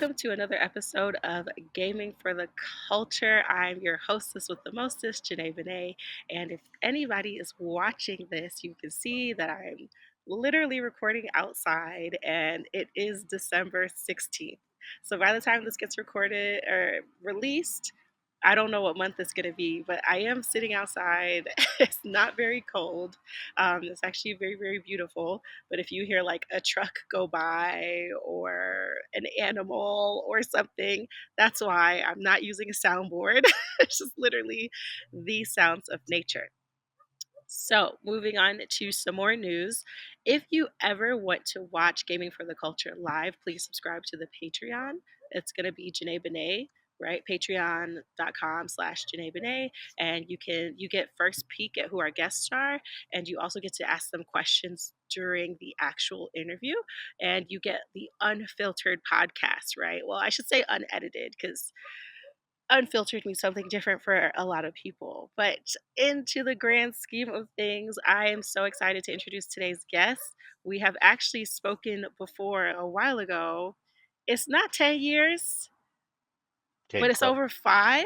welcome to another episode of Gaming for the Culture. I'm your hostess with the mostest, Janae Benet. And if anybody is watching this, you can see that I'm literally recording outside and it is December 16th. So by the time this gets recorded or released, I don't know what month it's going to be, but I am sitting outside. It's not very cold. It's actually very, very beautiful. But if you hear like a truck go by or an animal or something, that's why I'm not using a soundboard. It's just literally the sounds of nature. So, moving on to some more news. If you ever want to watch Gaming for the Culture live, please subscribe to the Patreon. It's going to be Janae Benet, right? Patreon.com/slash Janae Benet. And you get first peek at who our guests are. And you also get to ask them questions during the actual interview. And you get the unfiltered podcast, right? Well, I should say unedited because unfiltered means something different for a lot of people. But into the grand scheme of things, I am so excited to introduce today's guest. We have actually spoken before a while ago. It's not 10 years, Getting but it's close. over five.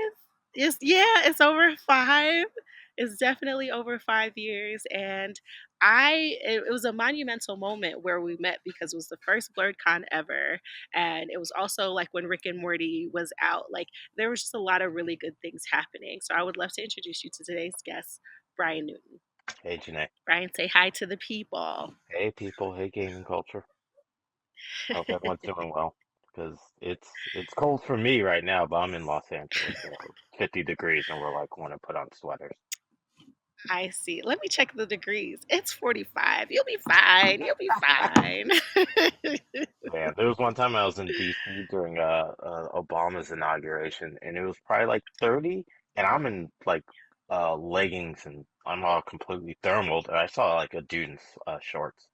It's over five. It's definitely over 5 years. And it was a monumental moment where we met because it was the first BlurredCon ever. And it was also like when Rick and Morty was out. Like there was just a lot of really good things happening. So I would love to introduce you to today's guest, Bryan Newton. Hey, Janae. Brian, say hi to the people. Hey, people. Hey, gaming culture. Hope everyone's doing well. Because it's cold for me right now, but I'm in Los Angeles and we're 50 degrees and we're like want to put on sweaters. I see. Let me check the degrees. It's 45. You'll be fine. You'll be fine. Man, there was one time I was in DC during Obama's inauguration and it was probably like 30 and I'm in like leggings and I'm all completely thermal and I saw like a dude in shorts.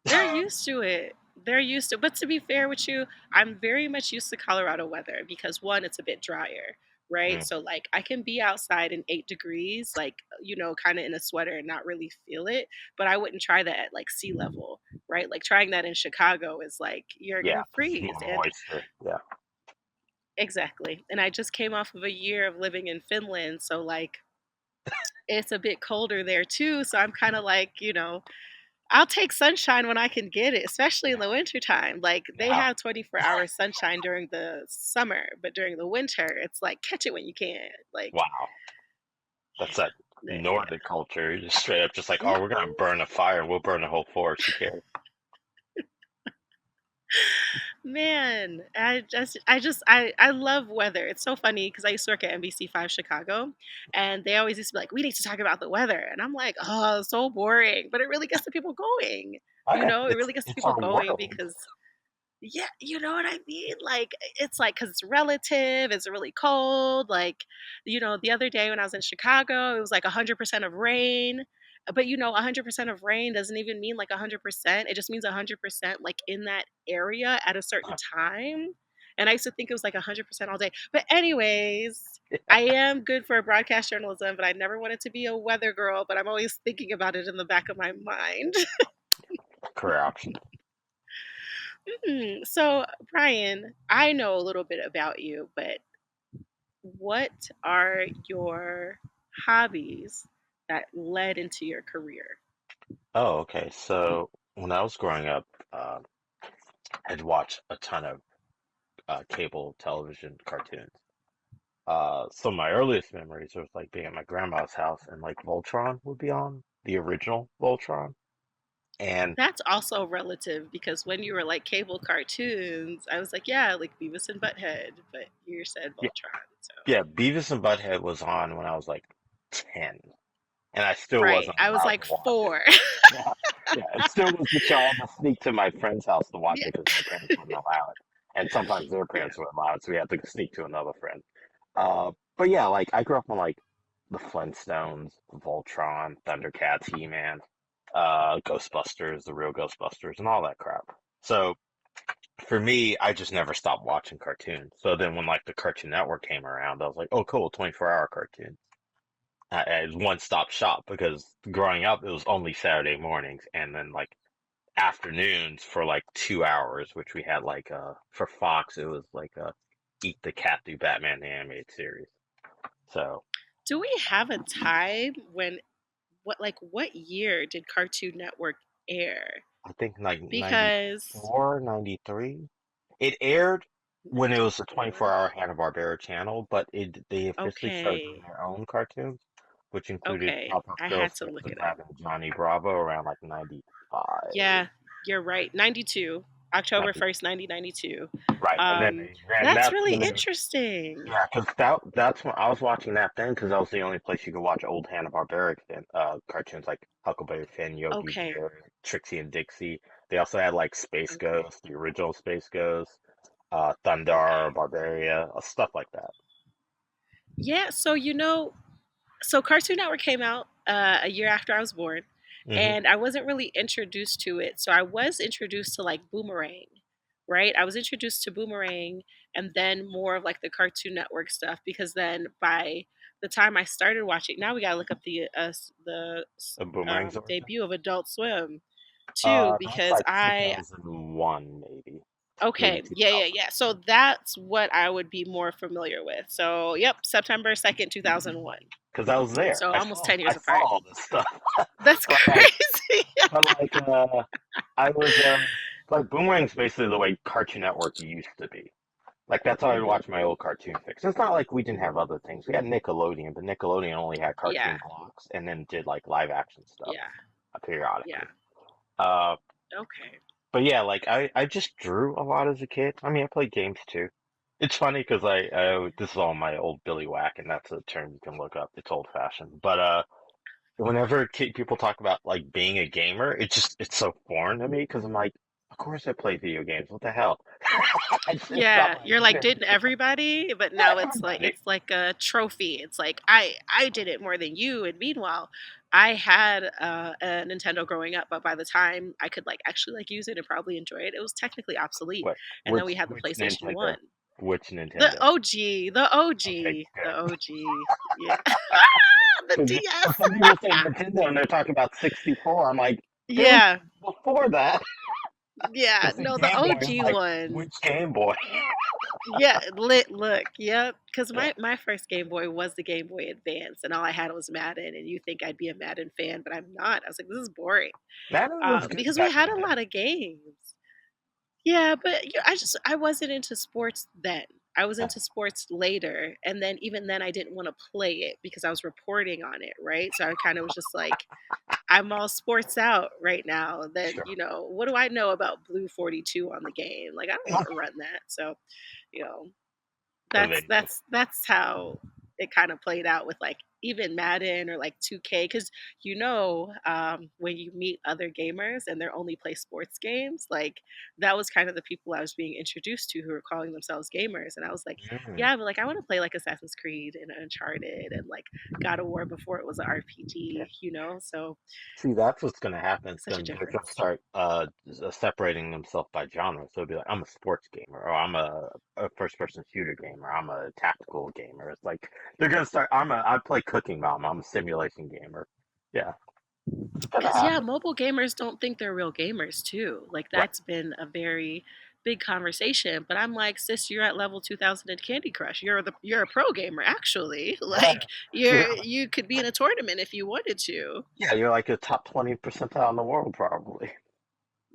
They're used to it. They're used to, but to be fair with you, I'm very much used to Colorado weather because one, it's a bit drier, right? Mm, So like I can be outside in 8 degrees, like kind of in a sweater and not really feel it. But I wouldn't try that at like sea level, right? Like trying that in Chicago is like you're yeah, gonna 'cause it's freeze. more And moisture. Yeah. exactly. And I just came off of a year of living in Finland, so like it's a bit colder there too. So I'm kind of like, I'll take sunshine when I can get it, especially in the wintertime. Like they Yeah. have 24-hour sunshine during the summer, but during the winter, it's like catch it when you can. Like, Wow. That's that yeah. Nordic culture. You're just straight up just like, Mm, oh, we're gonna burn a fire. We'll burn the whole forest. Who cares? man, I love weather. It's so funny because I used to work at NBC 5 Chicago, and they always used to be like, "We need to talk about the weather," and I'm like, "Oh, so boring," but it really gets the people going. It really gets the It's people our going world. because yeah, you know what I mean? Like, it's like, because it's relative, it's really cold. Like, the other day when I was in Chicago, it was like 100% of rain. But 100% of rain doesn't even mean like 100%. It just means 100% like in that area at a certain time. And I used to think it was like 100% all day. But, anyways, I am good for broadcast journalism, but I never wanted to be a weather girl. But I'm always thinking about it in the back of my mind. Career option. So, Brian, I know a little bit about you, but what are your hobbies that led into your career? Oh, okay. So when I was growing up, I'd watch a ton of cable television cartoons. Some of my earliest memories was like being at my grandma's house and like Voltron would be on, the original Voltron. And That's also relative because when you were like cable cartoons, I was like, yeah, like Beavis and Butthead, but you said yeah, Voltron. So, yeah, Beavis and Butthead was on when I was like 10, and I still right. wasn't I was allowed like to watch it. 4. Yeah, yeah, it still was the show. I had to sneak to my friend's house to watch Yeah. it because my parents wouldn't allow it, and sometimes their Yeah. parents would allow it, so we had to sneak to another friend. But yeah, like I grew up on like the Flintstones, Voltron, Thundercats, He-Man, Ghostbusters, the real Ghostbusters, and all that crap. So for me, I just never stopped watching cartoons. So then when like the Cartoon Network came around, I was like, oh cool, 24-hour cartoons. As one-stop shop because growing up it was only Saturday mornings, and then like afternoons for like 2 hours, which we had like for Fox it was like Eat the Cat Do Batman the Animated Series. So Do we have a time when what year did Cartoon Network air? I think like Because 94, 93. It aired when it was a 94. 24-hour Hanna-Barbera channel, but they officially started doing Okay. their own cartoons, which included Okay. Powerpuff I Girls, had to Flips look and it up. Fab, and Johnny Bravo around like 95, Yeah, you're right. 92. October 90. 1st, 1992. Right, and Um then that's that's really when it, interesting. yeah, because that's when I was watching that then, because that was the only place you could watch old Hanna-Barbera cartoons like Huckleberry Finn, Yogi Okay. Bear, Trixie and Dixie. They also had like Space Okay. Ghost, the original Space Ghost, Thundar, Okay. Barbaria, stuff like that. Yeah, so so Cartoon Network came out a year after I was born, Hmm. and I wasn't really introduced to it. So I was introduced to like Boomerang, right? I was introduced to Boomerang and then more of like the Cartoon Network stuff because then by the time I started watching, now we gotta look up the The Boomerang's origin. debut of Adult Swim too That's because like I 2001, maybe okay, yeah, yeah, 2000. yeah. So that's what I would be more familiar with. So yep, September 2nd, 2001. Because I was there. So almost 10 I years saw apart. all this stuff. That's But like, crazy. but like, I was like Boomerang's basically the way Cartoon Network used to be. Like that's how I Hmm. watch my old cartoon fix. It's not like we didn't have other things. We had Nickelodeon, but Nickelodeon only had Yeah, cartoon blocks and then did like live action stuff yeah, yeah. periodically. Uh, Okay. but yeah, like I just drew a lot as a kid. I mean, I played games too. It's funny because I this is all my old Billy Whack, and that's a term you can look up. It's old fashioned, but whenever people talk about like being a gamer, it's so foreign to me because I'm like, of course I play video games. What the hell? It's just not Yeah, my you're like, identity. didn't everybody? But Yeah, now everybody. it's like a trophy. It's like I did it more than you. And meanwhile, I had a Nintendo growing up, but by the time I could like actually like use it and probably enjoy it, it was technically obsolete. What? And then we Which had the which PlayStation Nintendo? 1. Which The Nintendo? OG, the Okay, OG, the good. OG. Yeah. The Because DS. some people say Nintendo and they're talking about 64. I'm like, there was Yeah. before that. Yeah. It's a No, the Game Boy. I'm OG like, one. which Game Boy? Yeah, lit look, yep. Because Yeah, my first Game Boy was the Game Boy Advance, and all I had was Madden. And you think I'd be a Madden fan, but I'm not. I was like, this is boring. that was good Because we back in had the a day. lot of games. Yeah, but I wasn't into sports then. I was Yeah, into sports later, and then even then I didn't want to play it because I was reporting on it, right? So I kind of was just like, I'm all sports out right now. Then sure. what do I know about Blue 42 on the game? Like I don't want to run that. So you know, So there you go. that's how it kind of played out with like even Madden or like 2K because when you meet other gamers and they're only play sports games, like that was kind of the people I was being introduced to who were calling themselves gamers, and I was like, Mm. yeah, but like I want to play like Assassin's Creed and Uncharted and like God of War before it was an Yeah. RPG, so See, that's what's going to happen. such a They're going to difference. start separating themselves by genre. So it'll be like, I'm a sports gamer, or I'm a first-person shooter gamer, I'm a tactical gamer. It's like they're going to start. I play Cooking Mama. I'm a simulation gamer. Yeah, it's going to Because, yeah, happen. mobile gamers don't think they're real gamers, too. Like, Right. that's been a very big conversation. But I'm like, sis, you're at level 2000 in Candy Crush. You're a pro gamer, actually. Like, You're you could be in a tournament if you wanted to. yeah, you're like a top 20 percentile in the world, probably.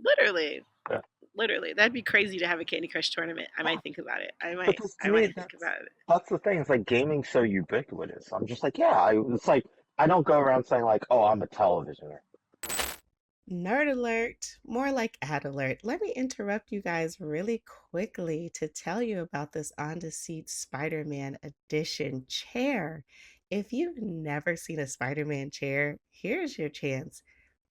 Literally, Yeah. literally. That'd be crazy to have a Candy Crush tournament. I Yeah. might think about it. Because to I me, might think about it. that's the thing. It's like gaming's so ubiquitous. I'm just like, yeah. It's like I don't go around saying like, oh, I'm a televisioner. Nerd alert, more like ad alert. Let me interrupt you guys really quickly to tell you about this on the seat Spider Man edition chair. If you've never seen a Spider Man chair, here's your chance.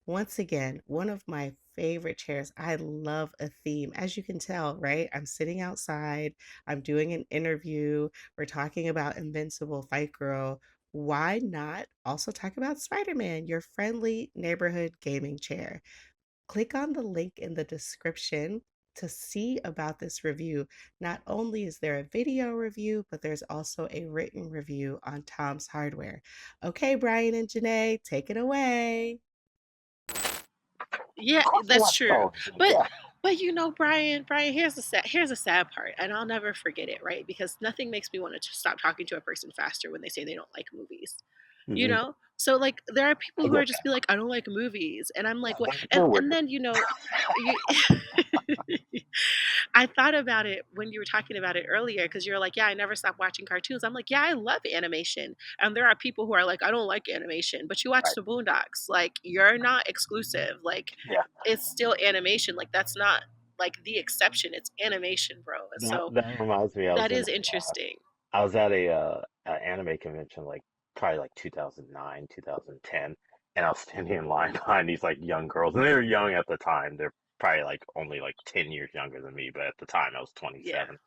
Once again, one of my favorite chairs. I love a theme. As you can tell, right? I'm sitting outside, I'm doing an interview, we're talking about Invincible Fight Girl. Why not also talk about Spider Man, your friendly neighborhood gaming chair? Click on the link in the description to see about this review. Not only is there a video review, but there's also a written review on Tom's Hardware. Okay, Brian and Janae, take it away. Yeah, Of course, I that's watch Star true. Wars. Like, But yeah, Brian, here's the sad part, and I'll never forget it, right? Because nothing makes me want to stop talking to a person faster when they say they don't like movies. You hmm know? So like there are people I who are get just that. be like, I don't like movies. And I'm like, Yeah, what? they're And weird. then you I thought about it when you were talking about it earlier because you're like, yeah, I never stopped watching cartoons. I'm like, yeah, I love animation. And there are people who are like, I don't like animation, but you watch Right. the Boondocks. Like, you're not exclusive. Like, Yeah. it's still animation. Like, that's not like the exception. It's animation, bro. And so That reminds me. that is interesting. I was at a anime convention like probably like 2009, 2010, and I was standing in line behind these like young girls, and they were young at the time. They're probably like only like 10 years younger than me, but at the time I was Yeah. 27.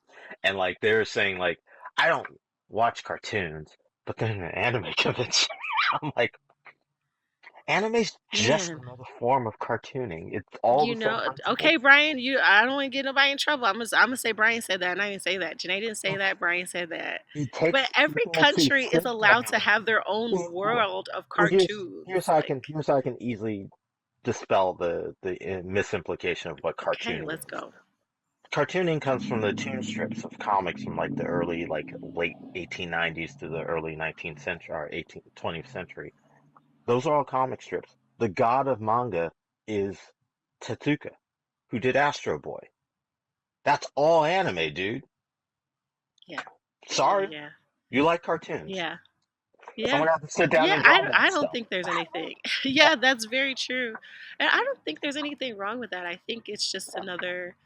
And like they were saying like I don't watch cartoons, but then an anime convention. I'm like, anime's just Man. another form of cartooning. It's all the same Okay, principles. Brian, I don't want to get nobody in trouble. I'm gonna say Brian said that, and I didn't say that. Janae didn't say that. Brian said that. But He every takes a country is simple allowed to analogy. have their own Well, well, world of well, here's cartoons. how Like, I can easily dispel the misimplication of what okay, cartooning let's is. go. Cartooning comes from the toon strips of comics from like the early like late 1890s to the early 19th century or 20th century. Those are all comic strips. The god of manga is Tezuka, who did Astro Boy. That's all anime, dude. Yeah, yeah, Sorry, yeah, you like cartoons. yeah, yeah, Someone has to sit down yeah. and draw I that don't stuff. think there's anything. Yeah, that's very true, and I don't think there's anything wrong with that. I think it's just another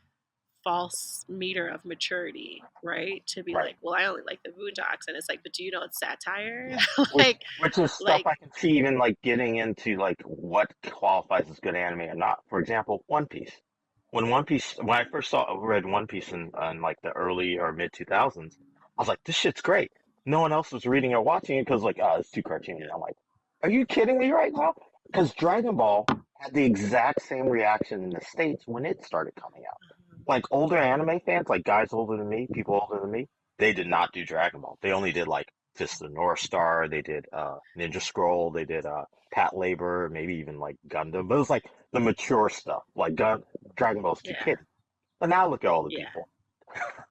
false meter of maturity, right? To be Right. like, well, I only like the Boondocks, and it's like, but do you know it's satire? Yeah. like, Which is stuff like, I can see even like getting into like what qualifies as good anime or not. For example, One Piece. When I first read One Piece in like the early or mid 2000s, I was like, this shit's great. No one else was reading or watching it because like, oh, it's too cartoony. I'm like, are you kidding me right now? Because Dragon Ball had the exact same reaction in the States when it started coming out. Like older anime fans, like guys older than me, people older than me, they did not do Dragon Ball. They only did like Fist of the North Star, they did Ninja Scroll, they did Pat Labor, maybe even like Gundam. But it was like the mature stuff. Like Dragon Ball's too yeah, kiddie. But now look at all the yeah, people.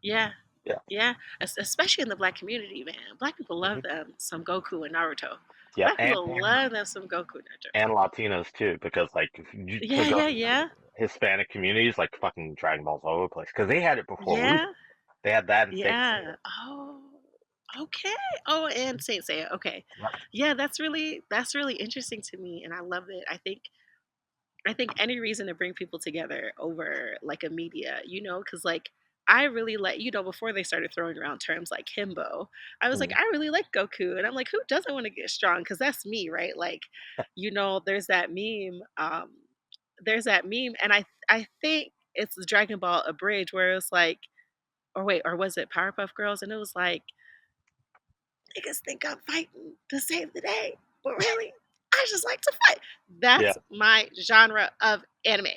yeah, Yeah. yeah. Especially in the black community, man. Black people love hmm them some Goku and Naruto. Yep. Black people love them some Goku and Naruto. And Latinos too, because like if you Yeah, to go yeah, to yeah, Hispanic communities, like fucking Dragon Ball's all over the place. Because they had it before we yeah, did. They had that in Saint Seiya. yeah. Oh, okay. Oh, and Saint Seiya. Okay, Yep. yeah. That's really interesting to me, and I love it. I think any reason to bring people together over like a media, because like I really like, before they started throwing around terms like himbo, I was like, Mhm. I really like Goku. And I'm like, who doesn't want to get strong? Because that's me, right? Like, there's that meme. And I think it's the Dragon Ball Abridged where it's like, or wait, or was it Powerpuff Girls? And it was like, niggas think I'm fighting to save the day, but really, I just like to fight. Yeah. That's my genre of anime,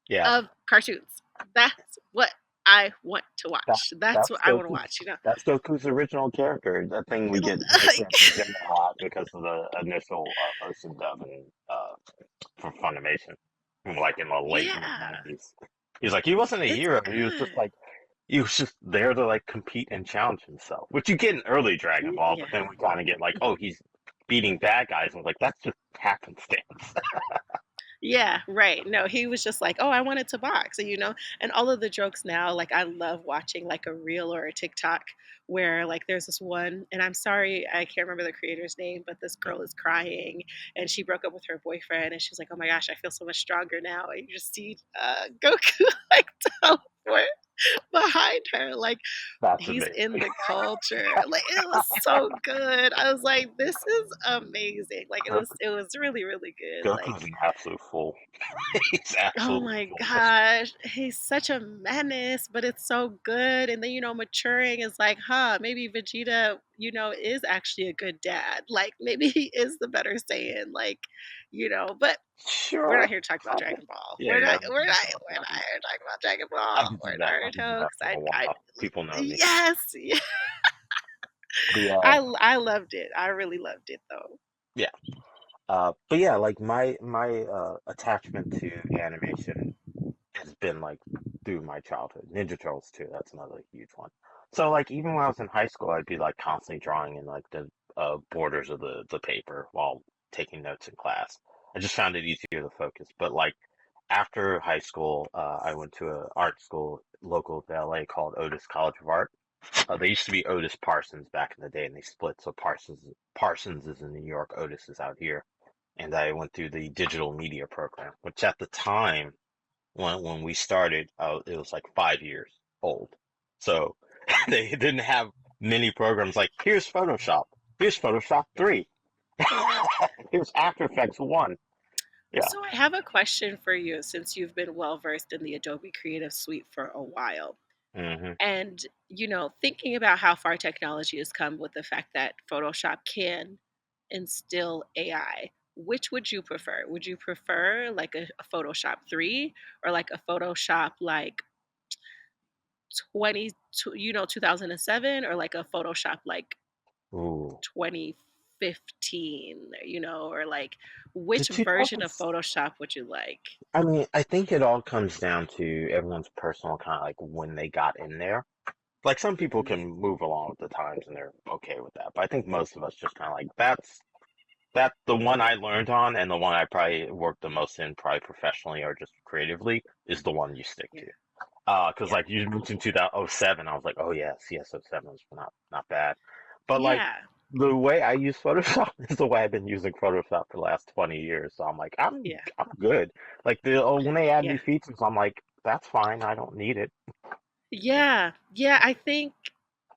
Yeah. of cartoons. That's what I want to That watch. That's that's what I want to Goku's watch. that's Goku's original character. That thing we get misrepresented a lot because of the initial version dub and from Funimation, from like in the late mid Yeah, '90s. He's like he wasn't a it's hero. good. He was just there to like compete and challenge himself, which you get in early Dragon Ball. Yeah. But then we kind of get like, oh, he's beating bad guys, and like that's just happenstance. Yeah, right. No, he was just like, "Oh, I wanted to box," and all of the jokes now, like I love watching like a reel or a TikTok where like there's this one, and I'm sorry, I can't remember the creator's name, but this girl is crying and she broke up with her boyfriend, and she's like, "Oh my gosh, I feel so much stronger now." And you just see Goku like teleport behind her, like That's he's amazing. in the culture. Like it was so good. I was like, "This is amazing!" Like it was really, really good. Like, Goku's an absolute fool. He's oh absolutely my foolish. gosh, he's such a menace, but it's so good. And then, maturing is like, huh, maybe Vegeta, is actually a good dad. Like, maybe he is the better Saiyan. Like, but we're not Sure. here to talk about Dragon Ball. Yeah, We're yeah. not, We we're can not, talk about we're not Dragon Ball. here to talk about Dragon I Ball could or do that. I could do Naruto. that Cause for a while. People know me. yes, yeah, The I loved it. I really loved it though. yeah. But yeah, like my attachment to animation has been like through my childhood. Ninja Turtles too, that's another huge one. So like even when I was in high school, I'd be like constantly drawing in like the borders of the paper while taking notes in class. I just found it easier to focus. But like after high school, I went to a art school local to LA called Otis College of Art. They used to be Otis Parsons back in the day, and they split. So Parsons is in New York, Otis is out here. And I went through the digital media program, which at the time when we started, it was like 5 years old. So they didn't have many programs like here's Photoshop 3, here's After Effects 1. Yeah. So I have a question for you since you've been well versed in the Adobe Creative Suite for a while. hmm And, thinking about how far technology has come with the fact that Photoshop can instill AI, which would you prefer? Would you prefer like a Photoshop 3 or like a Photoshop like 20, 2007 or like a Photoshop like Ooh. 2015, or like The which version of 2000s. Photoshop would you like? I mean, I think it all comes down to everyone's personal kind of like when they got in there. Like some people Mhm. can move along with the times and they're okay with that, but I think most of us just kind of like that's the one I learned on, and the one I probably worked the most in, probably professionally or just creatively, is the one you stick Yeah. to. Because Yeah. like you mentioned 2007, I was like, oh yeah, CS07 was not bad. But like Yeah. the way I use Photoshop is the way I've been using Photoshop for the last 20 years. So I'm like, Yeah. I'm good. Like when they add Yeah. new features, I'm like, that's fine. I don't need it. Yeah. Yeah. I think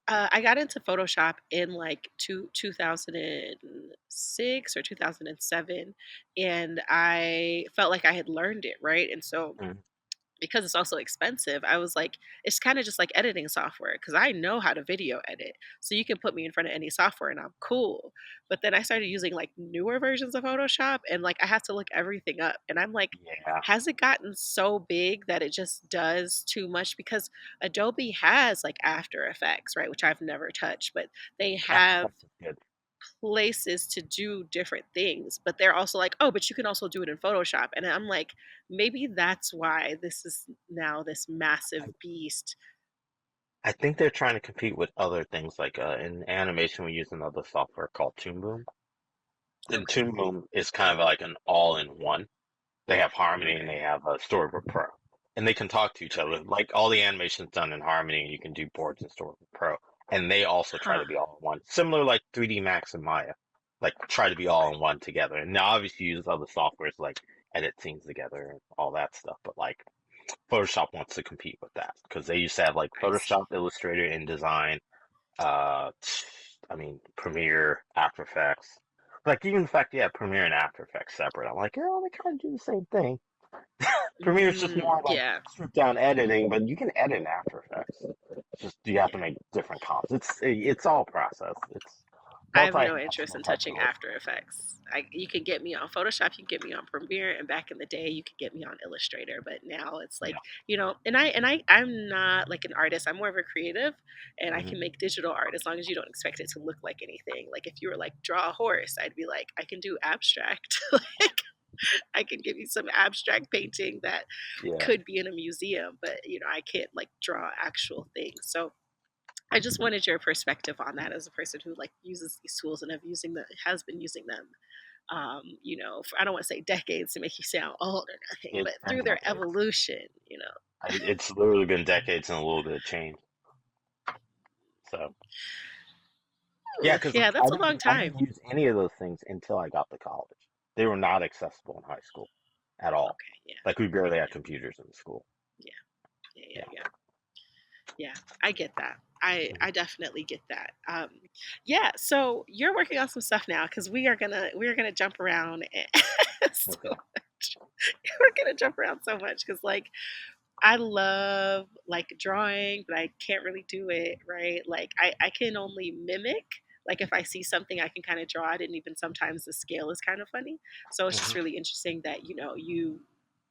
I got into Photoshop in like 2006 or 2007, and I felt like I had learned it, right? And so Mm, because it's also expensive, I was like, it's kind of just like editing software because I know how to video edit. So you can put me in front of any software and I'm cool. But then I started using like newer versions of Photoshop and like I have to look everything up. And I'm like, yeah, has it gotten so big that it just does too much? Because Adobe has like After Effects, right? Which I've never touched, but they After have Effects is good. places to do different things, but they're also like, "Oh, but you can also do it in Photoshop." And I'm like, maybe that's why this is now this massive beast. I think they're trying to compete with other things like in animation we use another software called Toon Boom. And Okay. Toon Boom is kind of like an all-in-one. They have Harmony and Okay. they have Storybook Pro, and they can talk to each other. Like all the animation's done in Harmony, and you can do boards in Storybook Pro, and they also try Huh. to be all in one, similar like 3D Max and Maya, like try to be all in one together. And now obviously you use other softwares like edit scenes together and all that stuff, but like Photoshop wants to compete with that because they used to have like I see. Photoshop, Illustrator, InDesign, uh, I mean Premiere, After Effects. Like even the fact, yeah, Premiere and After Effects separate. I'm like, oh, they kind of do the same thing. Premiere is just more like Yeah. stripped down editing, but you can edit in After Effects. It's just you have Yeah. to make different comps. It's all process. It's I have no interest multinational in type touching deal. After Effects. You can get me on Photoshop, you can get me on Premiere, and back in the day, you could get me on Illustrator. But now it's like, Yeah. I'm not like an artist. I'm more of a creative, and I hmm can make digital art as long as you don't expect it to look like anything. Like if you were like draw a horse, I'd be like, I can do abstract. Like I can give you some abstract painting that Yeah. could be in a museum, but I can't like draw actual things. So I just wanted your perspective on that as a person who like uses these tools and has been using them. For, I don't want to say decades to make you sound old or nothing, but It's been through their decades. evolution. It's literally been decades and a little bit of change. So yeah, Ooh, because yeah, like that's a long I time. didn't use any of those things until I got to college. They were not accessible in high school at all. Okay, yeah, Like we barely had yeah, computers in school. yeah, yeah, yeah, Yeah. yeah. Yeah, I get that. I Mhm. definitely get that. Yeah. So you're working on some stuff now because we are gonna jump around so Okay. much. We're gonna jump around so much because like I love like drawing, but I can't really do it, right? Like I can only mimic. Like if I see something I can kind of draw it, and even sometimes the scale is kind of funny. So it's just hmm really interesting that you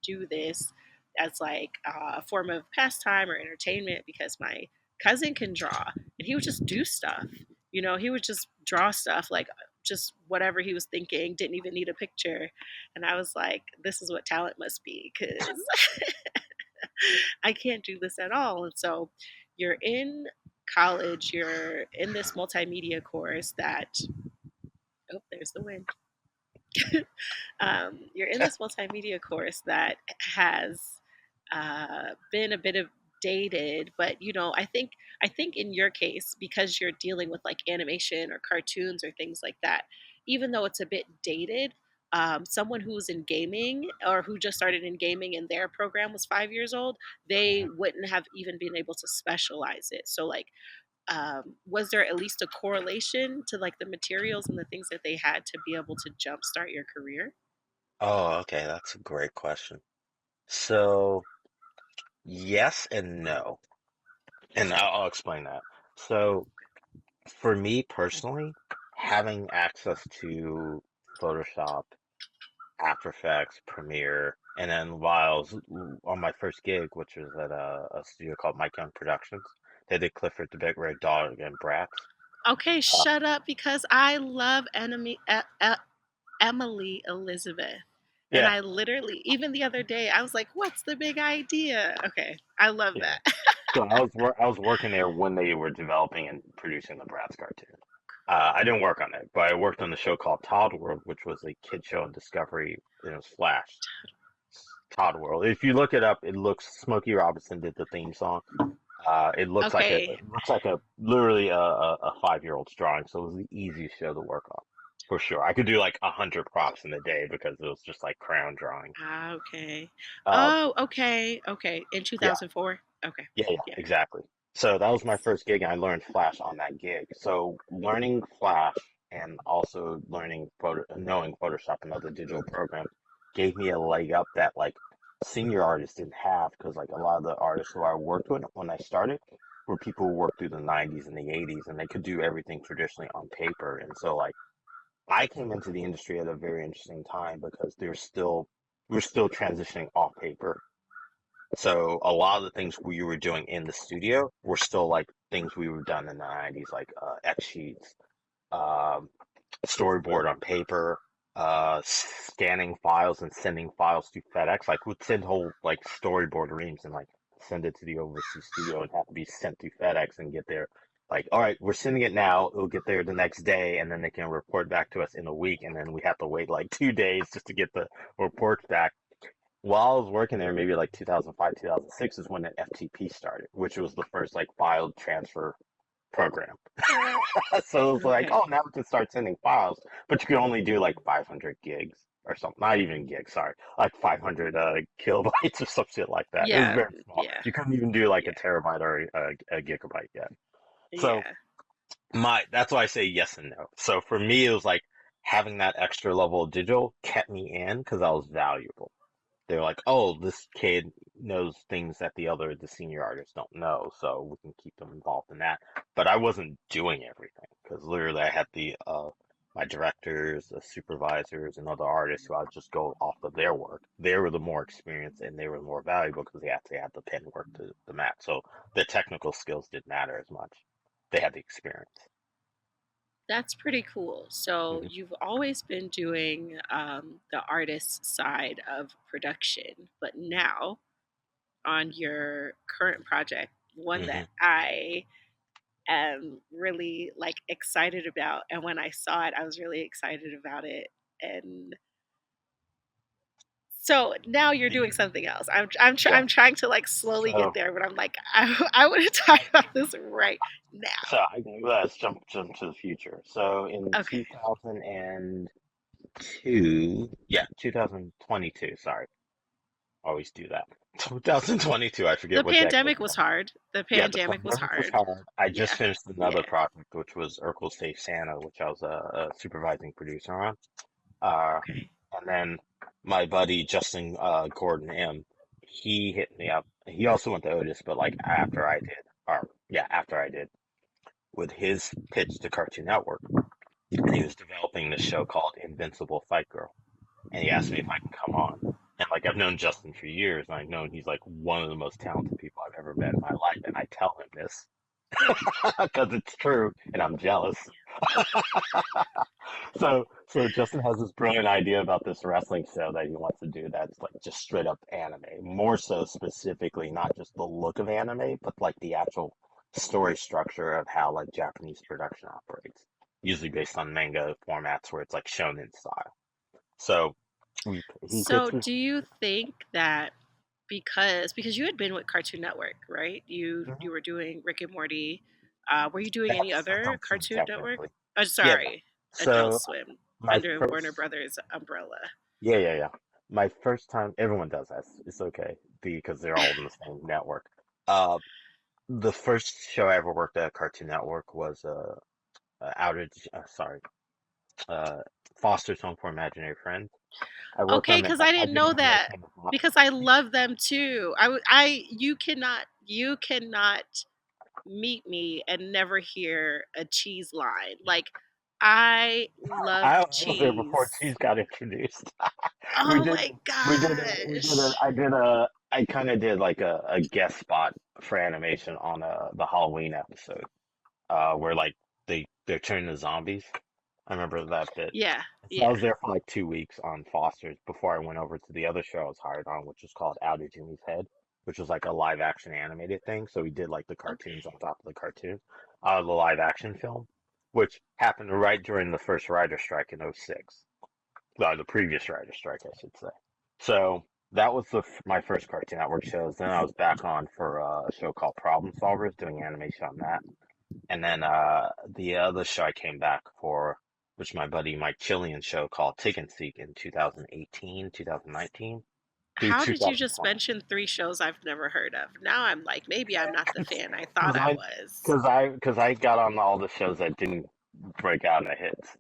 do this as like a form of pastime or entertainment because my cousin can draw and he would just do stuff. He would just draw stuff like just whatever he was thinking, didn't even need a picture. And I was like, this is what talent must be, because I can't do this at all. And so you're in college, you're in this multimedia course that, oh, there's the wind. You're in this multimedia course that has been a bit of dated, but I think in your case, because you're dealing with like animation or cartoons or things like that, even though it's a bit dated, someone who's in gaming or who just started in gaming and their program was 5 years old, they wouldn't have even been able to specialize it. So like, was there at least a correlation to like the materials and the things that they had to be able to jumpstart your career? Oh, okay, that's a great question. So, yes and no. And I'll explain that. So, for me personally, having access to Photoshop, After Effects, Premiere, and then while I was on my first gig, which was at a studio called Mike Young Productions, they did Clifford the Big Red Dog and Bratz. Okay, Uh, shut up because I love Emily Elizabeth. And yeah, I literally, even the other day, I was like, what's the big idea? Okay, I love yeah. that. So I was working there when they were developing and producing the Bratz cartoon. I didn't work on it, but I worked on the show called Todd World, which was a kid show on Discovery, and it was Flash. Todd World. If you look it up, it looks Smokey Robinson did the theme song. Okay, It looks like a literally a 5-year-old's drawing, so it was the easiest show to work on for sure. I could do like 100 props in a day because it was just like crayon drawing. okay. Uh, Oh, okay, okay. In yeah, 2004? Okay, yeah, yeah. exactly. So that was my first gig, and I learned Flash on that gig. So learning Flash and also knowing Photoshop and other digital programs gave me a leg up that like senior artists didn't have because like a lot of the artists who I worked with when I started were people who worked through the 90s and the 80s, and they could do everything traditionally on paper. And so like I came into the industry at a very interesting time because we're still transitioning off paper, so a lot of the things we were doing in the studio were still like things we were done in the 90s, like X sheets, um, storyboard on paper, scanning files and sending files to FedEx. Like we'd send whole like storyboard reams and like send it to the overseas studio and have to be sent to FedEx and get there. Like, all right, we're sending it now. It'll get there the next day, and then they can report back to us in a week, and then we have to wait like 2 days just to get the reports back. While I was working there, maybe like 2005, 2006 is when the FTP started, which was the first like file transfer program. So it was like, Okay. oh, now we can start sending files, but you can only do like 500 gigs or something. Not even gigs, sorry, like 500 kilobytes or some shit like that. It was Yeah, very small. yeah, You couldn't even do like a yeah, terabyte or a gigabyte yet. So yeah. that's why I say yes and no. So for me, it was like having that extra level of digital kept me in because I was valuable. They're like, oh, this kid knows things that the senior artists don't know, so we can keep them involved in that. But I wasn't doing everything because literally I had my directors, the supervisors, and other artists who I would just go off of their work. They were the more experienced and they were more valuable because they actually had the pen work to the map. So the technical skills didn't matter as much. They had the experience. That's pretty cool. So Hmm. you've always been doing the artist side of production, but now on your current project, one Hmm. that I am really like excited about, and when I saw it, I was really excited about it. And so now you're doing something else. Yeah. I'm trying to like slowly get So there, but I'm like I want to talk about this right so now. I let's jump to the future. So in Okay. 2002, yeah, 2022, sorry. Always do that. 2022, I forget The what decade pandemic we're was in. hard. The Yeah, the pandemic was pandemic was hard. hard. I just Yeah. finished another Yeah. project, which was Urkel Safe Santa, which I was a supervising producer on. Uh, Okay. and then my buddy Justin Gordon M, he hit me up. He also went to Otis, but like after I did, or yeah, after I did, with his pitch to Cartoon Network, and he was developing this show called Invincible Fight Girl, and he asked me if I can come on. And like I've known Justin for years, and I've known he's like one of the most talented people I've ever met in my life, and I tell him this because it's true, and I'm jealous. So Justin has this brilliant idea about this wrestling show that he wants to do that's like just straight up anime. More so specifically, not just the look of anime, but like the actual story structure of how like Japanese production operates. Usually based on manga formats where it's like shonen style. So he So, pitches. do you think that because you had been with Cartoon Network, right? You Mhm. were doing Rick and Morty. Were you doing any That's other Adult Swim Cartoon Network? technically. Oh, Yeah. sorry, Adult So Swim my under Warner first Brothers umbrella. yeah. My first time, everyone does that. It's okay because they're all in the same network. Uh, the first show I ever worked at Cartoon Network was Outage. Sorry, uh, Foster's Home for Imaginary Friends. I worked Okay, on the because I didn't know imaginary that. version of Because I love them too. You cannot meet me and never hear a cheese line. Like, I love I was there before cheese. cheese got introduced. we Oh did my we did a gosh. I kind of did like a guest spot for animation on the Halloween episode where like they're turning to zombies. I remember that bit. Yeah, So I yeah. was there for like 2 weeks on Foster's before I went over to the other show I was hired on, which was called Out of Jimmy's Head, which was like a live action animated thing. So we did like the cartoons on Okay. top of the cartoon, the live action film, which happened right during the first writer strike in '06. The previous writer strike, I should say. So that was my first Cartoon Network shows. Then I was back on for a show called Problem Solvers, doing animation on that. And then the other show I came back for, which my buddy Mike Chillian show called Tick and Seek in 2018, 2019 through How did you just 2020. mention three shows I've never heard of? Now I'm like, maybe I'm not the fan I thought Because I I, was. because I got on all the shows that didn't break out in the hits.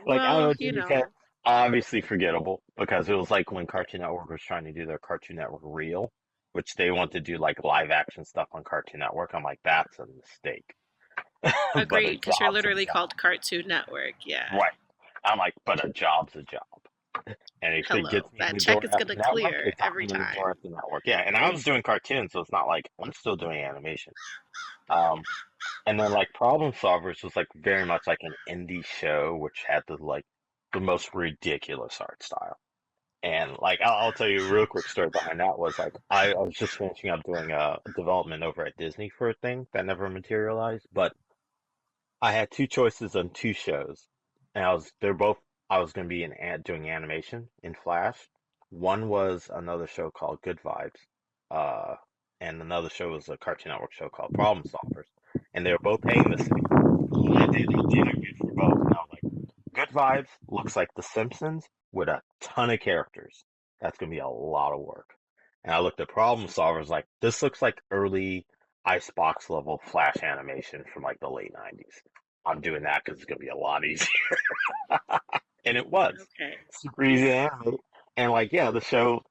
Like I don't Well, know, Jimmy's Head, obviously forgettable because it was like when Cartoon Network was trying to do their Cartoon Network Reel, which they want to do like live action stuff on Cartoon Network. I'm like, that's a mistake, but a agreed, because you're job's a literally job. called Cartoon Network. Yeah. Right. I'm like, but a job's a job. And if it Hello. gets me in That the check door is at going the to network, clear it got every me in the door time. at the network. Yeah, and I was doing cartoons, so it's not like I'm still doing animation. Um, and then like Problem Solvers was like very much like an indie show, which had the most ridiculous art style. And like I'll tell you a real quick story behind that was like I was just finishing up doing a development over at Disney for a thing that never materialized, but I had two choices on two shows, and I was going to be doing animation in Flash. One was another show called Good Vibes, uh, and another show was a Cartoon Network show called Problem Solvers, and they were both paying the same. So when I did the interviews for both, and I was like, Good Vibes looks like The Simpsons with a ton of characters. That's going to be a lot of work. And I looked at Problem Solvers like this looks like early Icebox level Flash animation from like the late '90s. I'm doing that because it's gonna be a lot easier, and it was Okay. super easy to animate. And like, yeah, the show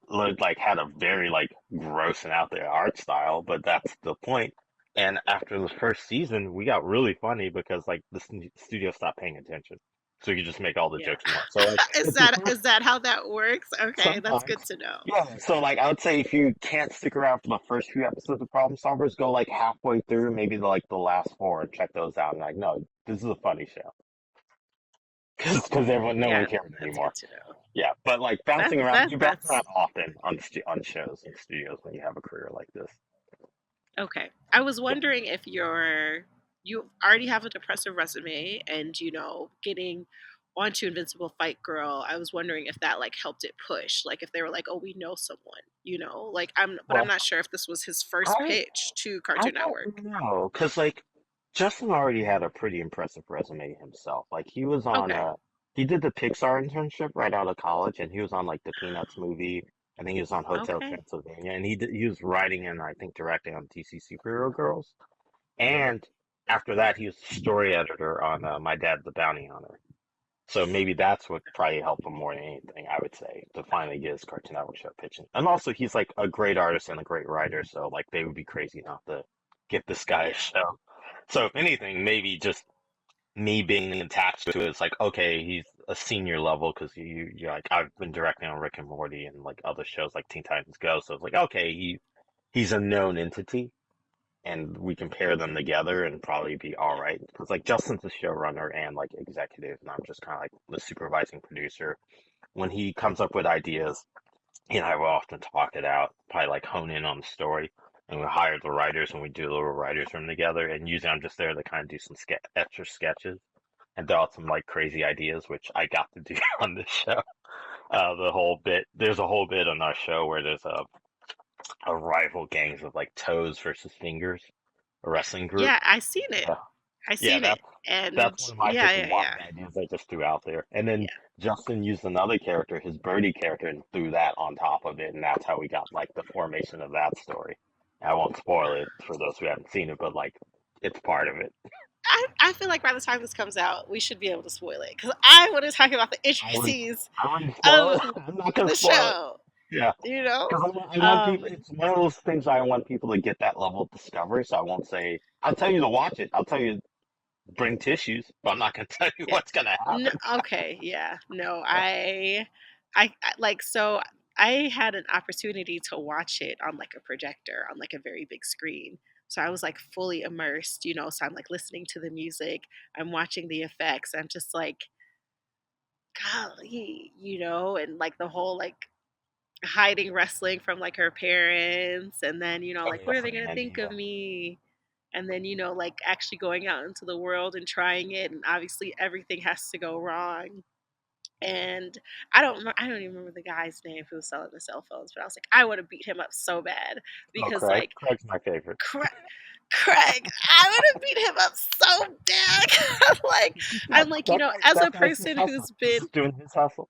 looked like had a very like gross and out there art style, but that's the point. And after the first season, we got really funny because like the studio stopped paying attention, so you could just make all the Yeah. jokes you want. So like, is if the that first is that how that works? Okay, that's sometimes. good to know. Yeah, so like I would say if you can't stick around for the first few episodes of Problem Solvers, go like halfway through, maybe like the last four, and check those out. And like, no, this is a funny show because no one Yeah, cares that's anymore. good to know. Yeah, but like That bouncing around, that you bounce that's around often on on shows and studios when you have a career like this. okay. I was Yeah. wondering if you already have a depressive resume and getting onto Invincible Fight Girl. I was wondering if that like helped it push. Like if they were like, "Oh, we know someone," Like I'm Well, not sure if this was his first I pitch to I Cartoon Network. don't know, because like Justin already had a pretty impressive resume himself. Like he was on Okay. he did the Pixar internship right out of college, and he was on like the Peanuts movie. I think he was on Hotel Okay. Transylvania, and he was writing and I think directing on DC Superhero Girls. And after that, he was the story editor on My Dad the Bounty Hunter. So maybe that's what probably helped him more than anything, I would say, to finally get his Cartoon Network show pitching. And also, he's like a great artist and a great writer, so like they would be crazy not to get this guy a Yeah. show. So if anything, maybe just me being attached to it, it's like okay, he's a senior level because you're like I've been directing on Rick and Morty and like other shows like Teen Titans Go, so it's like okay, he's a known entity. and we can pair them together and probably be all Yeah. right. Because like Justin's the showrunner and like executive, and I'm just kind of like the supervising producer. When he comes up with ideas, he and I will often talk it out, probably like hone in on the story, and we hire the writers and we do a little writers room together. And usually I'm just there to kind of do some extra sketches and throw out some like crazy ideas, which I got to do on this show. The whole bit, there's a whole bit on our show where there's a rival gangs of like toes versus fingers, a wrestling group. Yeah, I seen it. Yeah, I yeah, seen it. that's And one of my yeah, just yeah, yeah. wild ideas I just threw out there. And then Yeah. Justin used another character, his birdie character, and threw that on top of it, and that's how we got like the formation of that story. I won't spoil it for those who haven't seen it, but like it's part of it. I feel like by the time this comes out, we should be able to spoil it because I want to talk about the I wouldn't, intricacies I wouldn't spoil it. of I'm not gonna the spoil it. show. Yeah, You know, because I want people. um, It's one of those things I want people to get that level of discovery. So I won't say. I'll tell you to watch it. I'll tell you bring tissues, but I'm not gonna tell you yeah. what's gonna No, happen. okay, yeah. No, Yeah. I like so I had an opportunity to watch it on like a projector on like a very big screen. So I was like fully immersed, you know. So I'm like listening to the music, I'm watching the effects. I'm just like, golly, you know, and like the whole like hiding wrestling from like her parents, and then you know Oh like what are yes, they gonna Andy. think of me, and then you know like actually going out into the world and trying it, and obviously everything has to go wrong. And I don't even remember the guy's name who was selling the cell phones, but I was like, I would have beat him up so bad Oh, because Craig. like Craig's my favorite. Cra- Craig, I would have beat him up so bad. Like I'm like, you know, as a That guy's just person hustling. who's He's been just doing his hustle.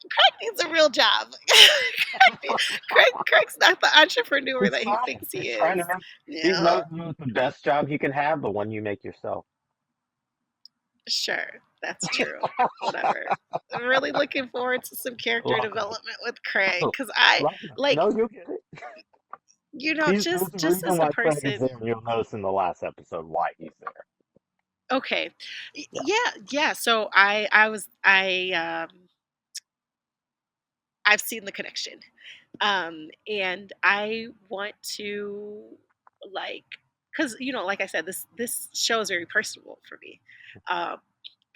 Craig needs a real job. Craig's not the entrepreneur He's that he trying. thinks he He's trying is. to make. You He's know? knows the best job he can have, the one you make yourself. Sure, that's true. Whatever. I'm really looking forward to some character Love it. development with Craig because I Love it. like, No, you'll get it. you know, There's a just reason as a why Craig is there, person. and you'll notice in the last episode why he's there. Okay, Yeah. yeah, yeah. So I've seen the connection, and I want to like because you know, like I said, this show is very personal for me. Um,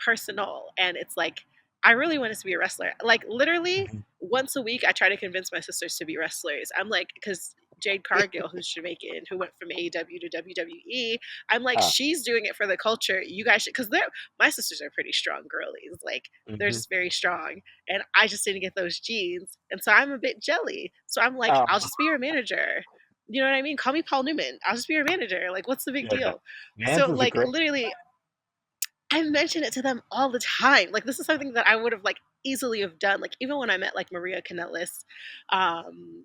Personal, and it's like I really want us to be a wrestler. Like literally Mhm. once a week I try to convince my sisters to be wrestlers. I'm like, because Jade Cargill, who's Jamaican, who went from AEW to WWE, I'm like, Uh, she's doing it for the culture. You guys should, because they're my sisters are pretty strong girlies. Like they're hmm just very strong, and I just didn't get those genes, and so I'm a bit jelly. So I'm like, uh, I'll just be your manager. You know what I mean? Call me Paul Newman. I'll just be your manager. Like, what's the big yeah, deal? Vance So is a like great. literally I mention it to them all the time. Like this is something that I would have like easily have done. Like even when I met like Maria Kanellis,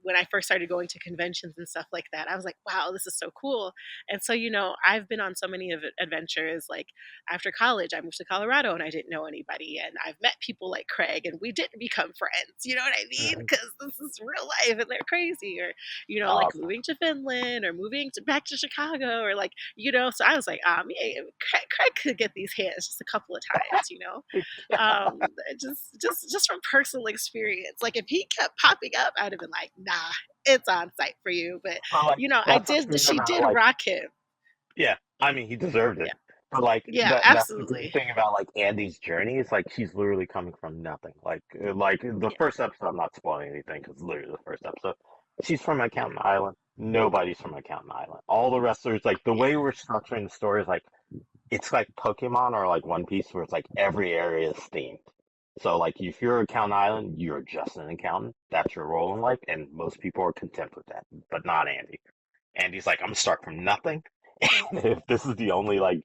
when I first started going to conventions and stuff like that, I was like, wow, this is so cool. And so you know, I've been on so many of adventures. Like after college, I moved to Colorado and I didn't know anybody, and I've met people like Craig, and we didn't become friends. You know what I mean? Mhm. Because this is real life, and they're crazy. Or you know, like Awesome. moving to Finland or moving back to Chicago, or like you know, so I was like, yeah, Craig could get these hits just a couple of times, you know. Just from personal experience. Like if he kept popping up, I'd have been like, nah, it's on site for you. But But like you know, I that's the did. thing She about did like rock him. yeah, I mean he deserved it. Yeah, But like yeah, that's the great absolutely. thing about like Andy's journey is like she's literally coming from nothing. Like the Yeah, first episode, I'm not spoiling anything because literally the first episode, she's from Accountant Island. Nobody's from Accountant Island. All the wrestlers like the yeah. way we're structuring the story is like it's like Pokemon or like One Piece where it's like every area is themed. So like if you're Accountant Island, you're just an accountant. That's your role in life, and most people are content with that, but not Andy. Andy's like, I'm gonna start from nothing. And if this is the only like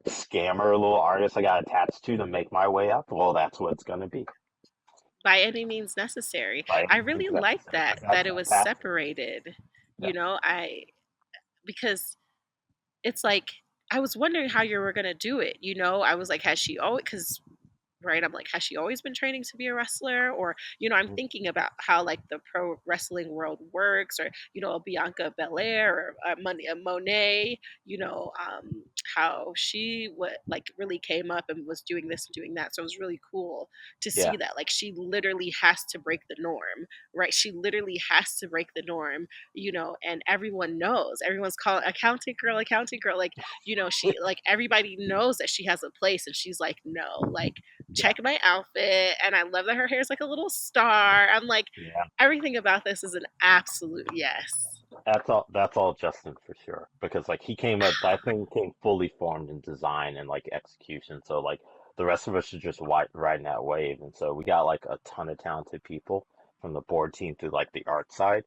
scammer little artist I got attached to make my way up, well, that's what it's gonna be. By any means necessary. By I any means really like necessary, that because that's it was fantastic. separated. Yeah. You know, I because it's like I was wondering how you were gonna do it. You know, I was like, has she always? Because right? I'm like, has she always been training to be a wrestler? Or, I'm Mhm. thinking about how like the pro wrestling world works, or, a Bianca Belair, or a Monet, how she would like really came up and was doing this and doing that. So it was really cool to Yeah, see that. Like she literally has to break the norm, right? She literally has to break the norm, and everyone knows. Everyone's calling accounting girl. Like, she like everybody knows that she has a place, and she's like, no, like yeah, check my outfit. And I love that her hair is like a little star. I'm like, yeah. everything about this is an absolute yes. That's all Justin for sure. Because like he came up, that thing came fully formed in design and like execution. So like the rest of us are just riding that wave. And so we got like a ton of talented people from the board team to like the art side,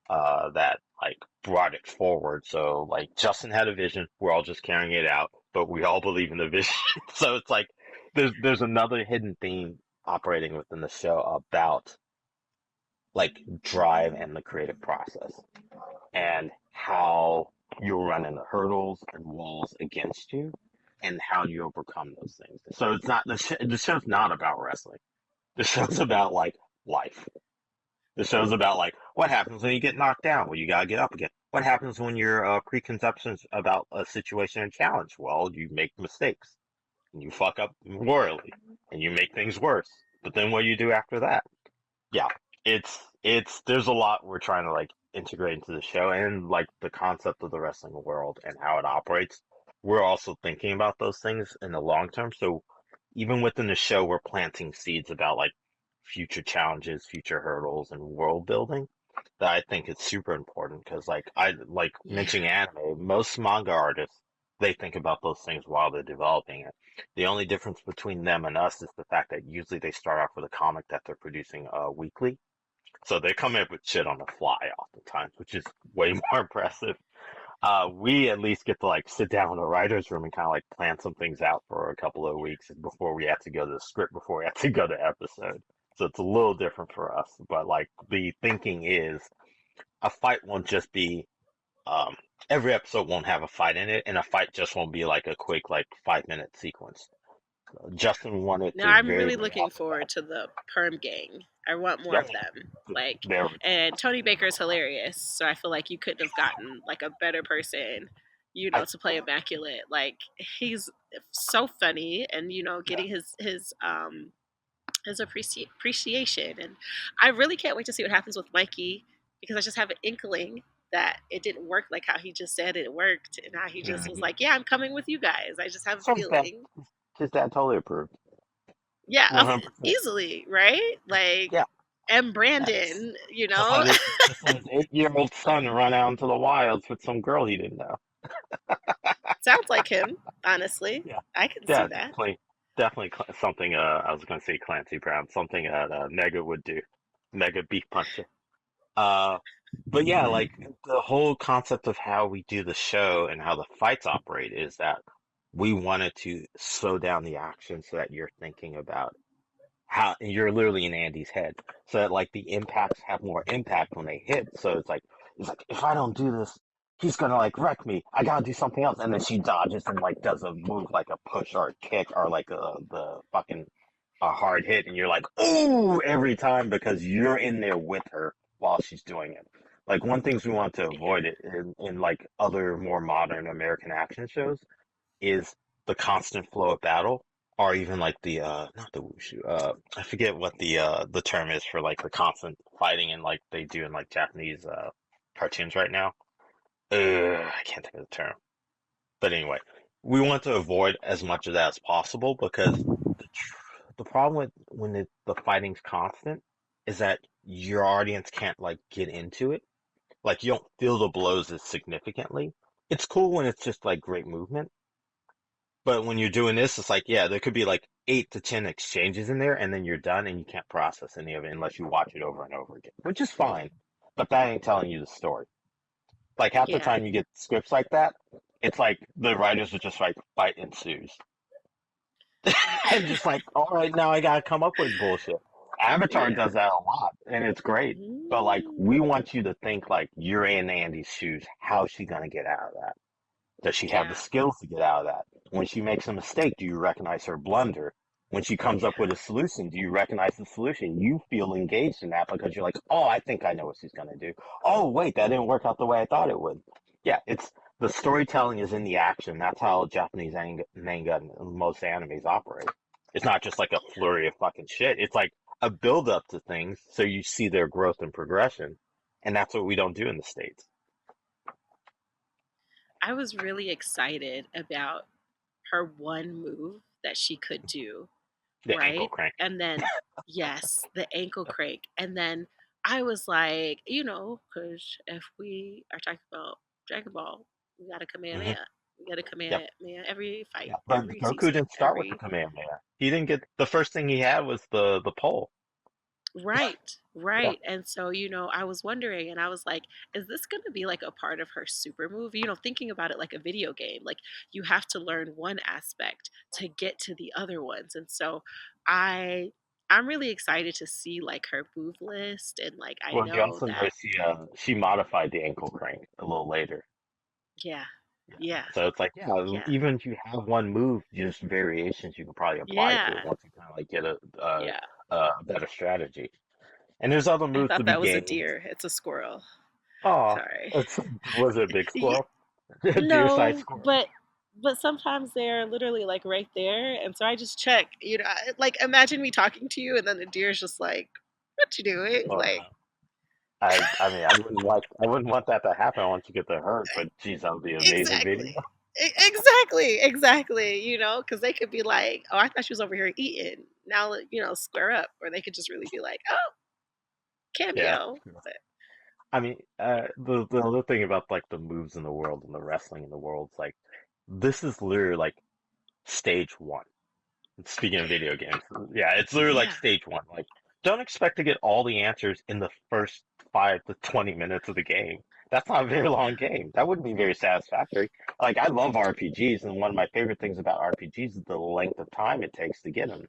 that like brought it forward. So like Justin had a vision, we're all just carrying it out, but we all believe in the vision. So it's like there's another hidden theme operating within the show about like drive and the creative process and how you'll run into hurdles and walls against you and how you overcome those things. So it's not the show's not about wrestling. The show's about like life. The show's about like what happens when you get knocked down. Well, you gotta get up again. What happens when your preconceptions about a situation and challenge? Well, you make mistakes and you fuck up royally and you make things worse. But then what do you do after that? Yeah, it's there's a lot we're trying to like integrate into the show and like the concept of the wrestling world and how it operates. We're also thinking about those things in the long term. So even within the show, we're planting seeds about like future challenges, future hurdles, and world building that I think is super important because like I like Yeah. mentioning anime, most manga artists they think about those things while they're developing it. The only difference between them and us is the fact that usually they start off with a comic that they're producing weekly. So they come up with shit on the fly oftentimes, which is way more impressive. We at least get to like sit down in the writer's room and kind of like plan some things out for a couple of weeks before we have to go to the script, before we have to go to episode. So it's a little different for us. But like the thinking is a fight won't just be um, every episode won't have a fight in it, and a fight just won't be like a quick like 5 minute sequence. Justin wanted Now to I'm very really very looking often that. forward to the perm gang. I want more Yeah, of them. Like, there. and Tony Baker's hilarious. So I feel like you couldn't have gotten like a better person, I to play Immaculate. Like he's so funny, and getting his appreciation. And I really can't wait to see what happens with Mikey, because I just have an inkling that it didn't work like how he just said it worked, and how he just was Mhm. like, "Yeah, I'm coming with you guys." I just have a So feeling. his dad totally approved. Yeah, 100%. easily, right? Like, Yeah. and Yes. Brandon, Just let his 8-year-old son run out into the wilds with some girl he didn't know. sounds like him. Honestly, Yeah. I can Yeah, see that. definitely something I was gonna say Clancy Brown, something that Mega would do. Mega beef puncher. Uh but yeah, like the whole concept of how we do the show and how the fights operate is that we wanted to slow down the action so that you're thinking about how you're literally in Andy's head, so that like the impacts have more impact when they hit. So it's like if I don't do this, he's gonna like wreck me. I gotta do something else, and then she dodges and like does a move like a push or a kick or like the fucking a hard hit, and you're like ooh every time because you're in there with her while she's doing it. Like one things we want to Yeah, avoid it in like other more modern American action shows is the constant flow of battle, or even like the not the wushu. I forget what the term is for like the constant fighting and like they do in like Japanese cartoons right now. I can't think of the term. But anyway, we want to avoid as much of that as possible because the problem with when the fighting's constant is that your audience can't like get into it. Like you don't feel the blows as significantly. It's cool when it's just like great movement, but when you're doing this, it's like, yeah, there could be like 8 to 10 exchanges in there, and then you're done, and you can't process any of it unless you watch it over and over again, which is fine. But that ain't telling you the story. Like half the yeah, time you get scripts like that, it's like the writers are just like fight ensues, and just like, all right, now I gotta come up with bullshit. Avatar yeah. does that a lot, and it's great. But like, we Mm, want you to think like you're in Andy's shoes. How's she gonna get out of that? Does she have the yeah. skills to get out of that? When she makes a mistake, do you recognize her blunder? When she comes up with a solution, do you recognize the solution? You feel engaged in that because you're like, oh, I think I know what she's going to do. Oh, wait, that didn't work out the way I thought it would. Yeah, it's the storytelling is in the action. That's how Japanese manga and most animes operate. It's not just like a flurry of fucking shit. It's like a build up to things so you see their growth and progression. And that's what we don't do in the States. I was really excited about her one move that she could do, The ankle right? crank. And then, yes, the ankle crank. And then I was like, because if we are talking about Dragon Ball, we got a Hmm. Kamehameha. We got a Yep. Kamehameha every fight, Yeah. But every Goku season, didn't start with the every. Kamehameha. He didn't get the first thing he had was the pole. Right, Yeah. right. And so, I was wondering, and I was like, is this going to be like a part of her super move? Thinking about it like a video game, like you have to learn one aspect to get to the other ones. And so I I'm really excited to see like her move list, and like I Well, you know also know that. she modified the ankle crank a little later. Yeah. Yeah. Yeah. So it's like, yeah, Yeah. even if you have one move, just variations you can probably apply to it Yeah. once you kind of like get Yeah. a better strategy. And there's other I moves to thought be that was a gained. deer. It's a squirrel. Oh, Sorry. it's was it a big Yeah, squirrel? Deer-sized no, squirrel. but sometimes they're literally like right there, and so I just check. Like imagine me talking to you, and then the deer's just like, "What you doing?" Oh Like, no. I mean I wouldn't want that to happen once you get to hurt, but geez, that would be an amazing exactly, video. exactly, exactly. Because they could be like, "Oh, I thought she was over here eating." Now, square up, or they could just really be like, "Oh, Yeah. cameo." But I mean, the other thing about like the moves in the world and the wrestling in the world, is like this is literally like stage one. Speaking of video games, yeah, it's literally like yeah, stage one. Like, don't expect to get all the answers in the first 5 to 20 minutes of the game. That's not a very long yeah, game. That wouldn't be very satisfactory. Like, I love RPGs, and one of my favorite things about RPGs is the length of time it takes to get them.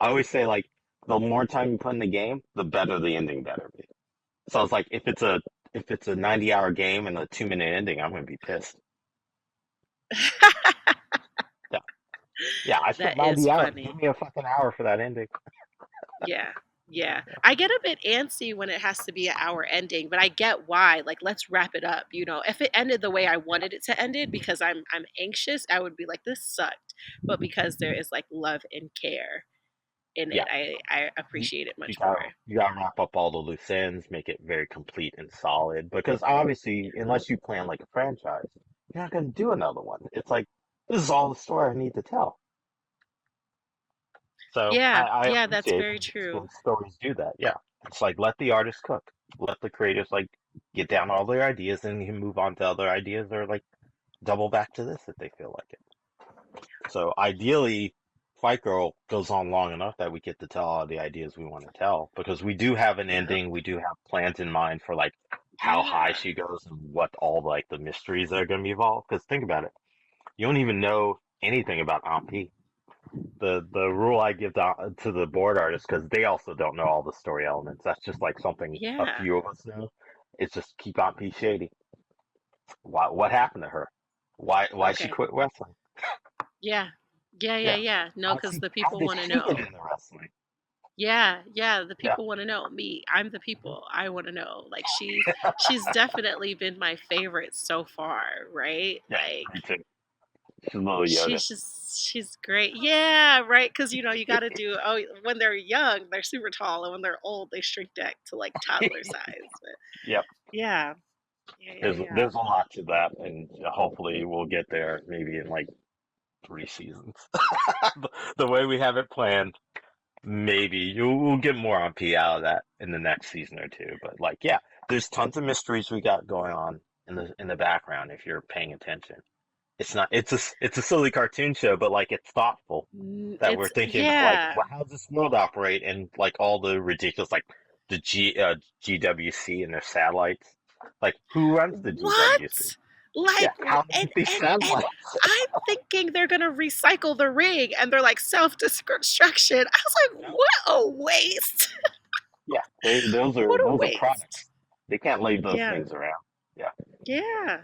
I always say, like, the more time you put in the game, the better the ending better be. So it's like, if it's a 90-hour game and a 2-minute ending, I'm gonna be pissed. Yeah, yeah, I spent that is 90 hours. Give funny. me a fucking hour for that ending. Yeah. Yeah. I get a bit antsy when it has to be an hour ending, but I get why. Like, let's wrap it up. If it ended the way I wanted it to end it because I'm anxious, I would be like, this sucked. But because there is like love and care in Yeah. it, I you, appreciate it you much more. gotta you gotta wrap up all the loose ends, make it very complete and solid. Because obviously, unless you plan like a franchise, you're not gonna do another one. It's like this is all the story I need to tell. So Yeah. I Yeah, that's appreciate very when true. stories do that. Yeah, it's like let the artist cook, let the creators like get down all their ideas, and you can move on to other ideas or like double back to this if they feel like it. So ideally, Fight Girl goes on long enough that we get to tell all the ideas we want to tell because we do have an Yep. ending. We do have plans in mind for like how high Yeah. she goes and what all like the mysteries that are going to be involved. Because think about it, you don't even know anything about Amp. The rule I give to the board artists because they also don't know all the story elements. That's just like something a Yeah. few of us know. It's just keep Amp shady. What happened to her? Why she Okay. quit wrestling? Yeah. Yeah, yeah, Yeah. yeah. No, because the How people did want to she get know. into wrestling? Yeah, yeah, the Yeah. people want to know. Me, I'm the Mhm. people. I want to know. Like she's definitely been my favorite so far, right? Yeah, Like me too. She's a little Yoda. she's great. Yeah, right, cuz you got to do when they're young, they're super tall, and when they're old, they shrink back to like toddler size. But Yep. yeah. Yeah, yeah, yeah. There's a lot to that, and hopefully we'll get there maybe in like 3 seasons. The way we have it planned, maybe we'll get more on P out of that in the next season or two. But like, yeah, there's tons of mysteries we got going on in the background if you're paying attention. It's not it's a silly cartoon show, but like it's thoughtful that we're It's thinking about like, yeah. well, how does this world operate and like all the ridiculous like the GWC and their satellites. Like who runs the GWC? What? Like, Yeah, how they get these and satellites? I'm thinking they're gonna recycle the ring, and they're like self destruction. I was like, No. what a waste! Yeah, What a those are waste! products. They can't leave those Yeah, things around. Yeah. yeah.